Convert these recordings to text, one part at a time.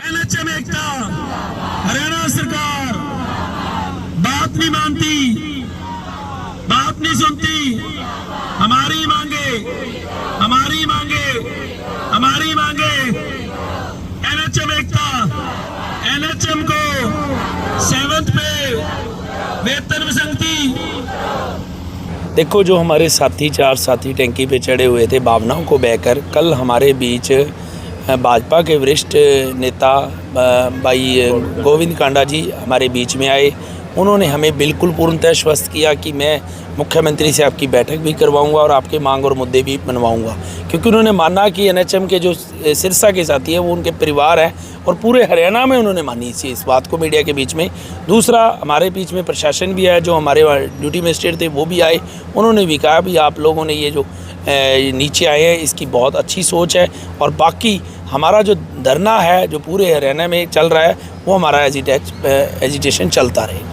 NHM एकता, हरियाणा सरकार बात नहीं मानती, बात नहीं सुनती। हमारी मांगे, हमारी मांगे, हमारी मांगे। एनएचएम एकता, एनएचएम को 7th पे वेतन विसंगति। देखो, जो हमारे साथी 4 साथी टैंकी पे चढ़े हुए थे भावनाओं को बहकर, कल हमारे बीच भाजपा के वरिष्ठ नेता भाई गोविंद कांडा जी हमारे बीच में आए। उन्होंने हमें बिल्कुल पूर्णतः आश्वस्त किया कि मैं मुख्यमंत्री से आपकी बैठक भी करवाऊंगा और आपके मांग और मुद्दे भी मनवाऊंगा, क्योंकि उन्होंने माना कि एनएचएम के जो सिरसा के साथी हैं वो उनके परिवार हैं और पूरे हरियाणा में उन्होंने मानी इस बात को मीडिया के बीच में। दूसरा, हमारे बीच में प्रशासन भी आया, जो हमारे ड्यूटी मजिस्ट्रेट थे वो भी आए। उन्होंने भी कहा भी आप लोगों ने ये जो नीचे आए हैं इसकी बहुत अच्छी सोच है, और बाकी हमारा जो धरना है जो पूरे हरियाणा में चल रहा है वो हमारा एजिटेशन चलता रहेगा।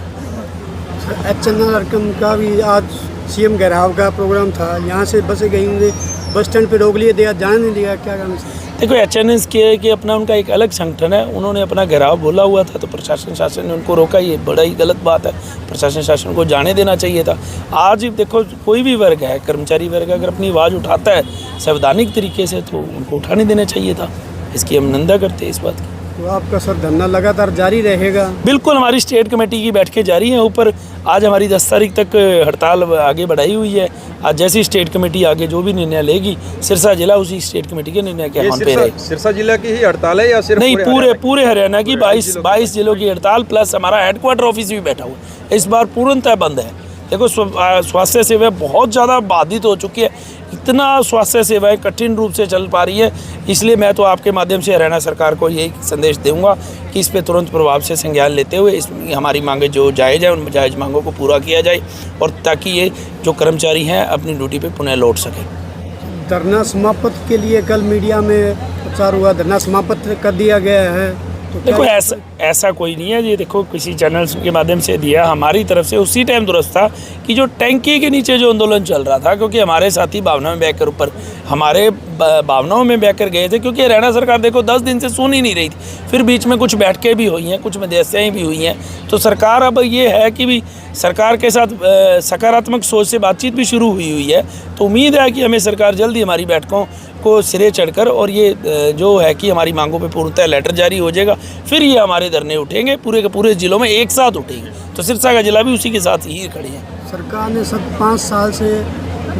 एचएनआर का भी आज सीएम घेराव का प्रोग्राम था, यहाँ से बसें गई होंगी, बस स्टैंड पे रोक लिए, दिया जाने नहीं दिया, क्या करना चाहिए? देखो, एचएनएस के कि अपना उनका एक अलग संगठन है, उन्होंने अपना घेराव बोला हुआ था तो प्रशासन शासन ने उनको रोका। ये बड़ा ही गलत बात है, प्रशासन शासन को जाने देना चाहिए था। आज देखो, कोई भी वर्ग है, कर्मचारी वर्ग अगर अपनी आवाज़ उठाता है संवैधानिक तरीके से तो उनको उठाने देना चाहिए था। इसकी हम निंदा करते हैं इस बात की। तो आपका सर धरना लगातार जारी रहेगा? बिल्कुल, हमारी स्टेट कमेटी की बैठकें जारी हैं ऊपर। आज हमारी 10 तारीख तक हड़ताल आगे बढ़ाई हुई है। आज जैसी स्टेट कमेटी आगे जो भी निर्णय लेगी, सिरसा जिला उसी स्टेट कमेटी के निर्णय के हम पे रहे। सिरसा जिला की ही हड़ताल है या सिर्फ? नहीं, पूरे हरियाणा की 22 जिलों की हड़ताल, प्लस हमारा हेडक्वार्टर ऑफिस भी बैठा हुआ है। इस बार पूर्णतः बंद है। देखो, स्वास्थ्य सेवाएं बहुत ज़्यादा बाधित हो चुकी है, इतना स्वास्थ्य सेवाएं कठिन रूप से चल पा रही है। इसलिए मैं तो आपके माध्यम से हरियाणा सरकार को यही संदेश दूंगा कि इस पे तुरंत प्रभाव से संज्ञान लेते हुए इसमें हमारी मांगें जो जायज़ है उन जायज़ मांगों को पूरा किया जाए, और ताकि ये जो कर्मचारी हैं अपनी ड्यूटी पे पुनः लौट सकें। धरना समाप्त के लिए कल मीडिया में प्रचार हुआ, धरना समाप्त कर दिया गया है, तो देखो ऐसा कोई नहीं है। ये देखो, किसी चैनल के माध्यम से दिया, हमारी तरफ से उसी टाइम दुरुस्त था कि जो टैंकी के नीचे जो आंदोलन चल रहा था, क्योंकि हमारे साथी भावना में बहकर ऊपर हमारे भावनाओं में बहकर गए थे, क्योंकि हरियाणा सरकार देखो 10 दिन से सुन ही नहीं रही थी। फिर बीच में कुछ बैठकें भी हुई हैं, कुछ मध्यस्थताएं भी हुई हैं। तो सरकार अब ये है कि भी सरकार के साथ सकारात्मक सोच से बातचीत भी शुरू हुई है। तो उम्मीद है कि हमें सरकार जल्दी हमारी बैठकों को सिरे चढ़कर, और ये जो है कि हमारी मांगों पे पूर्णतः लेटर जारी हो जाएगा, फिर ये हमारे धरने उठेंगे पूरे के पूरे जिलों में एक साथ उठेंगे। तो सिरसा का जिला भी उसी के साथ ही खड़े हैं। सरकार ने सब 5 साल से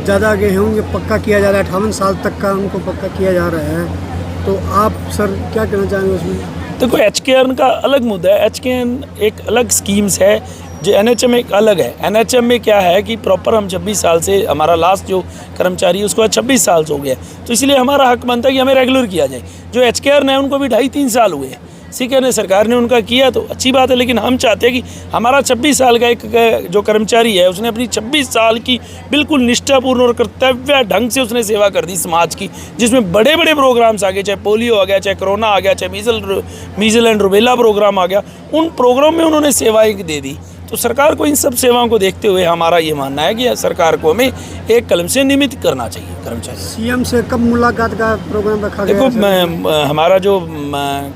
ज़्यादा गेहूँ पक्का किया जा रहा है, 58 साल तक का उनको पक्का किया जा रहा है, तो आप सर क्या कहना चाहेंगे उसमें? देखो, एचकेएन का अलग मुद्दा है। एचकेएन एक अलग स्कीम्स है, जो एनएचएम एक अलग है। एनएचएम में क्या है कि प्रॉपर हम 26 साल से, हमारा लास्ट जो कर्मचारी है उसको 26 साल हो गया, तो इसलिए हमारा हक बनता है कि हमें रेगुलर किया जाए। जो एचकेआर है उनको भी 2.5-3 साल हुए हैं, सीकर ने सरकार ने उनका किया तो अच्छी बात है, लेकिन हम चाहते हैं कि हमारा 26 साल का एक जो कर्मचारी है उसने अपनी 26 साल की बिल्कुल निष्ठापूर्ण और कर्तव्य ढंग से उसने सेवा कर दी समाज की, जिसमें बड़े बड़े प्रोग्राम्स आ गए, चाहे पोलियो आ गया, चाहे कोरोना आ गया, चाहे मीजल एंड रुबेला प्रोग्राम आ गया, उन प्रोग्राम में उन्होंने सेवाएँ दे दी। तो सरकार को इन सब सेवाओं को देखते हुए हमारा ये मानना है कि सरकार को हमें एक कलम से नियमित करना चाहिए कर्मचारी। सीएम से कब मुलाकात का प्रोग्राम रखा गया? देखो, हमारा जो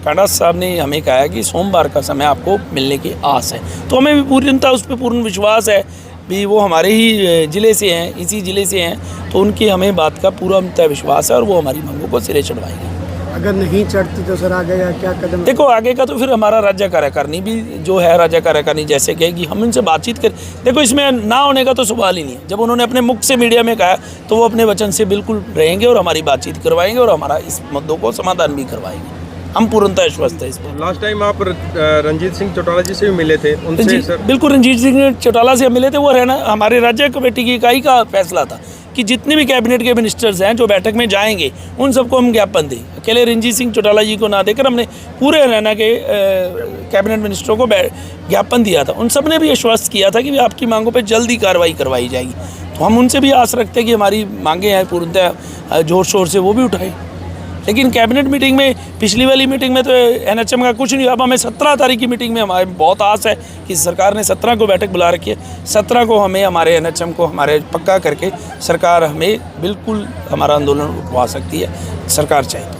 कांडा साहब ने हमें कहा है कि सोमवार का समय आपको मिलने की आस है, तो हमें भी पूर्णतः उस पर पूर्ण विश्वास है भी। वो हमारे ही ज़िले से हैं, इसी ज़िले से हैं, तो उनकी हमें बात का पूरा विश्वास है और वो हमारी मांगों को सिरे चढ़वाएंगे। अगर नहीं चढ़ती तो सर आगे का क्या कदम? देखो, आगे का तो फिर हमारा राज्य कार्यकारिणी भी जो है, राज्य कार्यकारिणी जैसे कहेगी हम इनसे बातचीत कर। देखो, इसमें ना होने का तो सवाल ही नहीं है। जब उन्होंने अपने मुख से मीडिया में कहा तो वो अपने वचन से बिल्कुल रहेंगे और हमारी बातचीत करवाएंगे और हमारा इस मुद्दों को समाधान भी करवाएंगे। हम पूर्णतः आश्वस्त है इस पर। लास्ट टाइम आप रंजीत सिंह चौटाला जी से भी मिले थे, उनसे सर? बिल्कुल, रंजीत सिंह चौटाला से हम मिले थे। वो हमारे राज्य कमेटी की इकाई का फैसला था कि जितने भी कैबिनेट के मिनिस्टर्स हैं जो बैठक में जाएंगे उन सबको हम ज्ञापन दें। अकेले रंजीत सिंह चौटाला जी को ना देकर हमने पूरे हरियाणा के कैबिनेट मिनिस्टरों को ज्ञापन दिया था। उन सब ने भी आश्वस्त किया था कि आपकी मांगों पे जल्दी कार्रवाई करवाई जाएगी। तो हम उनसे भी आस रखते हैं कि हमारी मांगें हैं पूर्णतः जोर शोर से वो भी उठाएं। लेकिन कैबिनेट मीटिंग में, पिछली वाली मीटिंग में तो एनएचएम का कुछ नहीं। अब हमें 17 तारीख की मीटिंग में हमारे बहुत आस है कि सरकार ने 17 को बैठक बुला रखी है। 17 को हमें हमारे एनएचएम को हमारे पक्का करके सरकार हमें बिल्कुल हमारा आंदोलन उठवा सकती है, सरकार चाहे।